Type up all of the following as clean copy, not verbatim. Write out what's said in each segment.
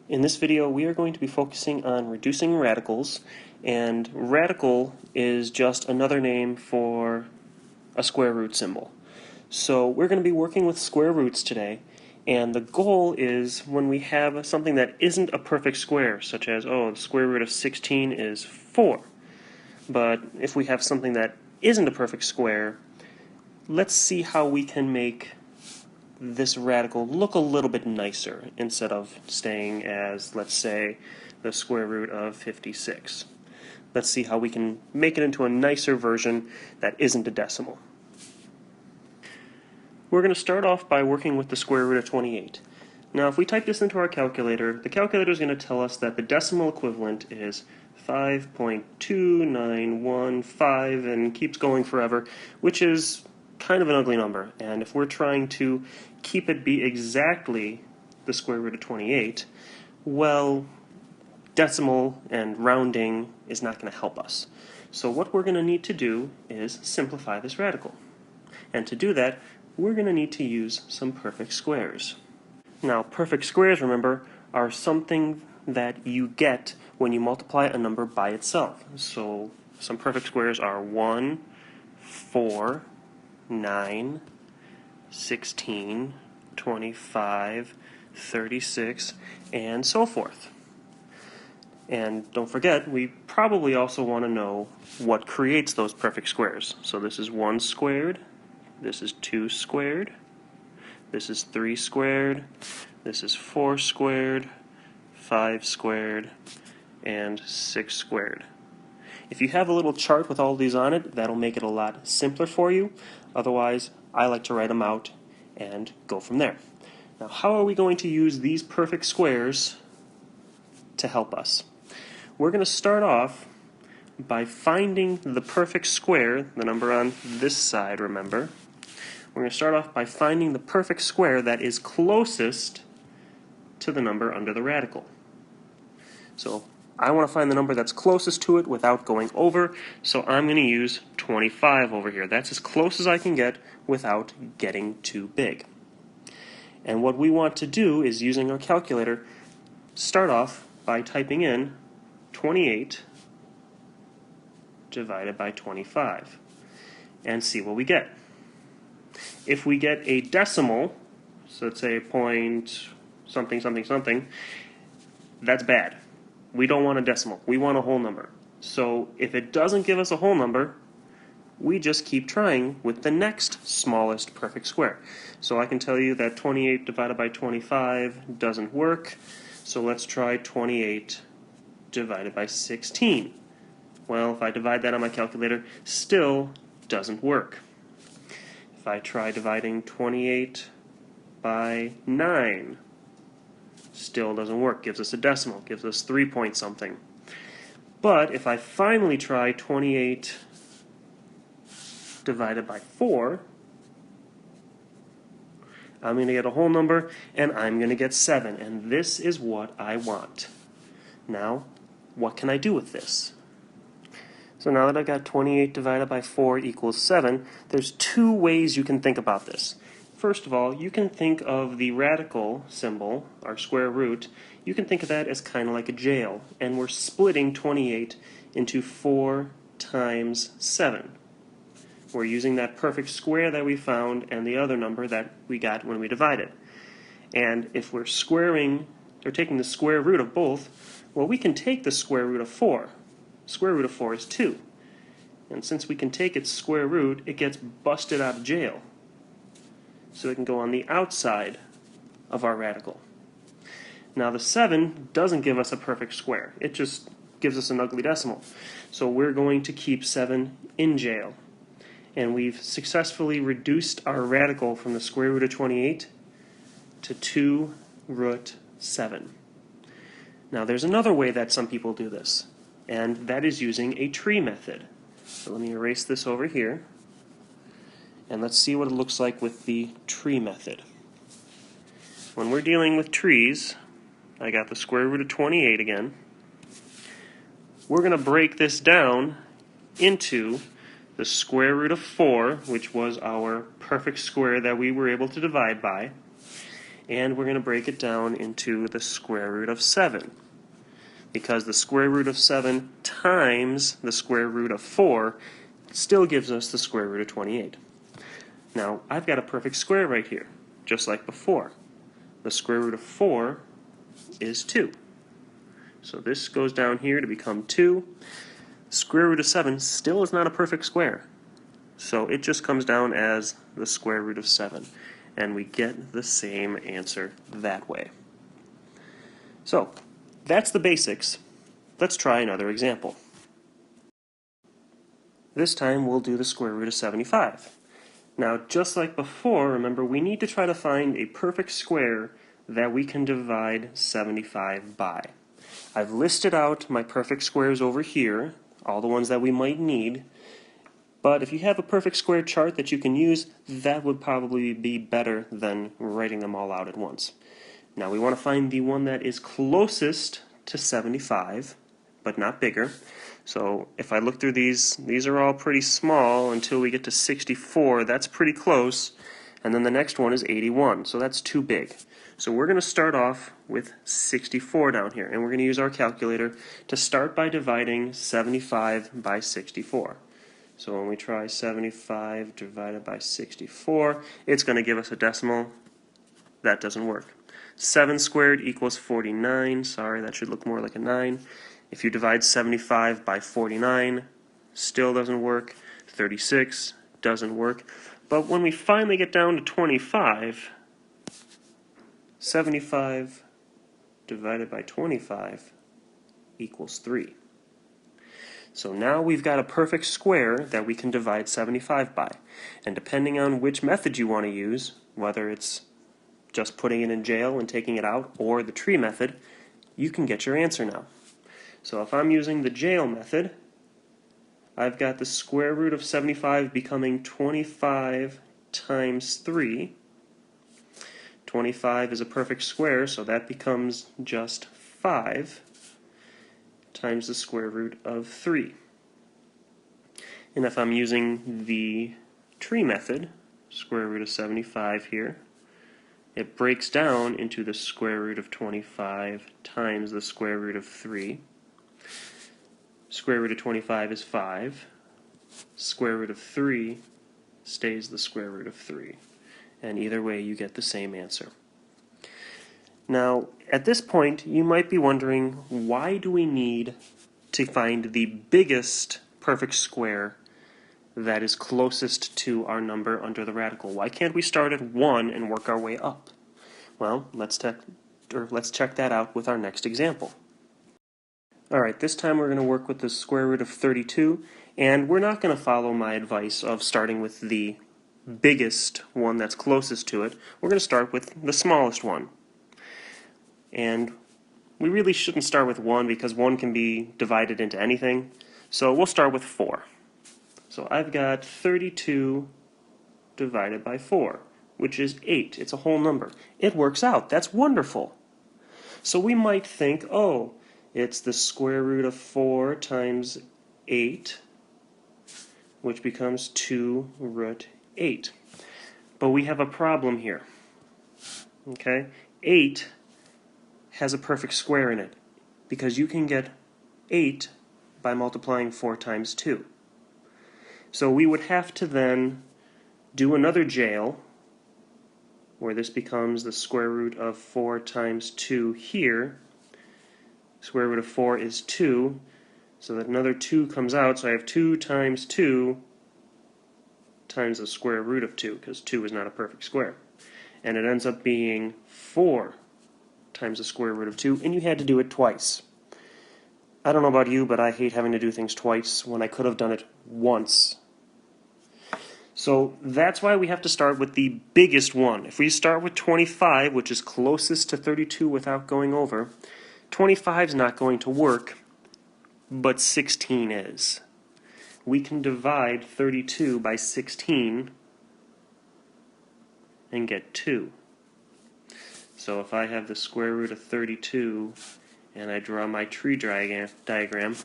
In this video, we are going to be focusing on reducing radicals, and radical is just another name for a square root symbol. So we're going to be working with square roots today, and the goal is when we have something that isn't a perfect square, such as, the square root of 16 is 4. But if we have something that isn't a perfect square, let's see how we can make this radical look a little bit nicer instead of staying as, let's say, the square root of 56. Let's see how we can make it into a nicer version that isn't a decimal. We're going to start off by working with the square root of 28. Now, if we type this into our calculator, the calculator is going to tell us that the decimal equivalent is 5.2915 and keeps going forever, which is kind of an ugly number. And if we're trying to keep it be exactly the square root of 28, well, decimal and rounding is not going to help us. So what we're going to need to do is simplify this radical. And to do that, we're going to need to use some perfect squares. Now, perfect squares, remember, are something that you get when you multiply a number by itself. So some perfect squares are 1, 4, 9, 16, 25, 36, and so forth. And don't forget, we probably also want to know what creates those perfect squares. So this is 1 squared, this is 2 squared, this is 3 squared, this is 4 squared, 5 squared, and 6 squared. If you have a little chart with all these on it, that'll make it a lot simpler for you. Otherwise, I like to write them out and go from there. Now, how are we going to use these perfect squares to help us? We're going to start off by finding the perfect square, the number on this side, remember. We're going to start off by finding the perfect square that is closest to the number under the radical. So I want to find the number that's closest to it without going over, so I'm going to use 25 over here. That's as close as I can get without getting too big. And what we want to do is, using our calculator, start off by typing in 28 divided by 25 and see what we get. If we get a decimal, so let's say point something something something, that's bad. We don't want a decimal. We want a whole number. So if it doesn't give us a whole number, we just keep trying with the next smallest perfect square. So I can tell you that 28 divided by 25 doesn't work. So let's try 28 divided by 16. Well, if I divide that on my calculator, still doesn't work. If I try dividing 28 by 9, still doesn't work. Gives us a decimal, gives us 3 point something. But if I finally try 28 divided by 4, I'm going to get a whole number, and I'm going to get 7. And this is what I want. Now, what can I do with this? So now that I've got 28 divided by 4 equals 7, there's two ways you can think about this. First of all, you can think of the radical symbol, our square root, you can think of that as kind of like a jail, and we're splitting 28 into 4 times 7. We're using that perfect square that we found and the other number that we got when we divided. And if we're squaring, or taking the square root of both, well, we can take the square root of 4. Square root of 4 is 2. And since we can take its square root, it gets busted out of jail. So it can go on the outside of our radical. Now the 7 doesn't give us a perfect square. It just gives us an ugly decimal. So we're going to keep 7 in jail. And we've successfully reduced our radical from the square root of 28 to 2 root 7. Now there's another way that some people do this, and that is using a tree method. So let me erase this over here, and let's see what it looks like with the tree method. When we're dealing with trees, I got the square root of 28 again. We're going to break this down into the square root of 4, which was our perfect square that we were able to divide by, and we're going to break it down into the square root of 7. Because the square root of 7 times the square root of 4 still gives us the square root of 28. Now, I've got a perfect square right here, just like before. The square root of 4 is 2. So this goes down here to become 2. Square root of 7 still is not a perfect square. So it just comes down as the square root of 7. And we get the same answer that way. So, that's the basics. Let's try another example. This time we'll do the square root of 75. Now, just like before, remember, we need to try to find a perfect square that we can divide 75 by. I've listed out my perfect squares over here, all the ones that we might need, but if you have a perfect square chart that you can use, that would probably be better than writing them all out at once. Now, we want to find the one that is closest to 75, but not bigger. So if I look through these are all pretty small until we get to 64. That's pretty close. And then the next one is 81, so that's too big. So we're going to start off with 64 down here, and we're going to use our calculator to start by dividing 75 by 64. So when we try 75 divided by 64, it's going to give us a decimal. That doesn't work. 7 squared equals 49. Sorry, that should look more like a 9. If you divide 75 by 49, still doesn't work. 36 doesn't work. But when we finally get down to 25, 75 divided by 25 equals 3. So now we've got a perfect square that we can divide 75 by. And depending on which method you want to use, whether it's just putting it in jail and taking it out, or the tree method, you can get your answer now. So if I'm using the jail method, I've got the square root of 75 becoming 25 times 3. 25 is a perfect square, so that becomes just 5 times the square root of 3. And if I'm using the tree method, square root of 75 here, it breaks down into the square root of 25 times the square root of 3. Square root of 25 is 5. Square root of 3 stays the square root of 3. And either way, you get the same answer. Now, at this point, you might be wondering, why do we need to find the biggest perfect square that is closest to our number under the radical? Why can't we start at 1 and work our way up? Well, let's check that out with our next example. Alright, this time we're going to work with the square root of 32, and we're not going to follow my advice of starting with the biggest one that's closest to it. We're going to start with the smallest one. And we really shouldn't start with 1 because 1 can be divided into anything. So we'll start with 4. So I've got 32 divided by 4, which is 8. It's a whole number. It works out. That's wonderful. So we might think, oh, it's the square root of 4 times 8, which becomes 2 root 8. But we have a problem here. Okay? 8 has a perfect square in it, because you can get 8 by multiplying 4 times 2. So we would have to then do another jail, where this becomes the square root of 4 times 2 here. Square root of 4 is 2, so that another 2 comes out, so I have 2 times 2 times the square root of 2, because 2 is not a perfect square. And it ends up being 4 times the square root of 2, and you had to do it twice. I don't know about you, but I hate having to do things twice when I could have done it once. So that's why we have to start with the biggest one. If we start with 25, which is closest to 32 without going over, 25 is not going to work, but 16 is. We can divide 32 by 16 and get 2. So if I have the square root of 32 and I draw my tree diagram,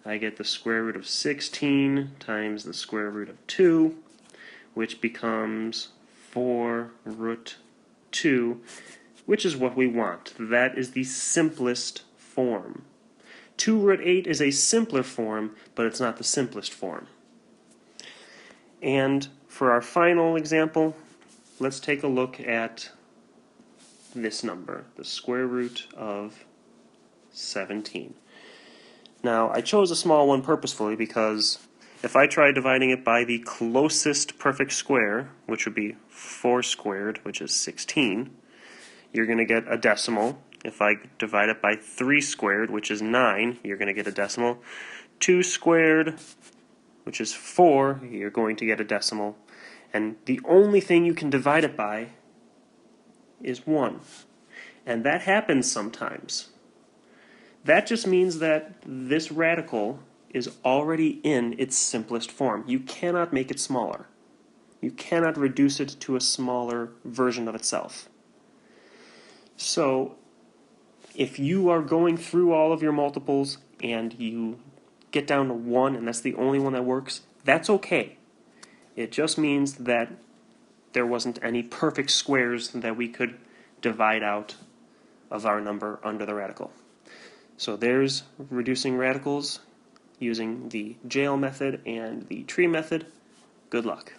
I get the square root of 16 times the square root of 2, which becomes 4 root 2. which is what we want. That is the simplest form. 2 root 8 is a simpler form, but it's not the simplest form. And for our final example, let's take a look at this number, the square root of 17. Now, I chose a small one purposefully because if I try dividing it by the closest perfect square, which would be 4 squared, which is 16, you're going to get a decimal. If I divide it by 3 squared, which is 9, you're going to get a decimal. 2 squared, which is 4, you're going to get a decimal. And the only thing you can divide it by is 1. And that happens sometimes. That just means that this radical is already in its simplest form. You cannot make it smaller. You cannot reduce it to a smaller version of itself. So, if you are going through all of your multiples and you get down to 1 and that's the only one that works, that's okay. It just means that there wasn't any perfect squares that we could divide out of our number under the radical. So there's reducing radicals using the jail method and the tree method. Good luck.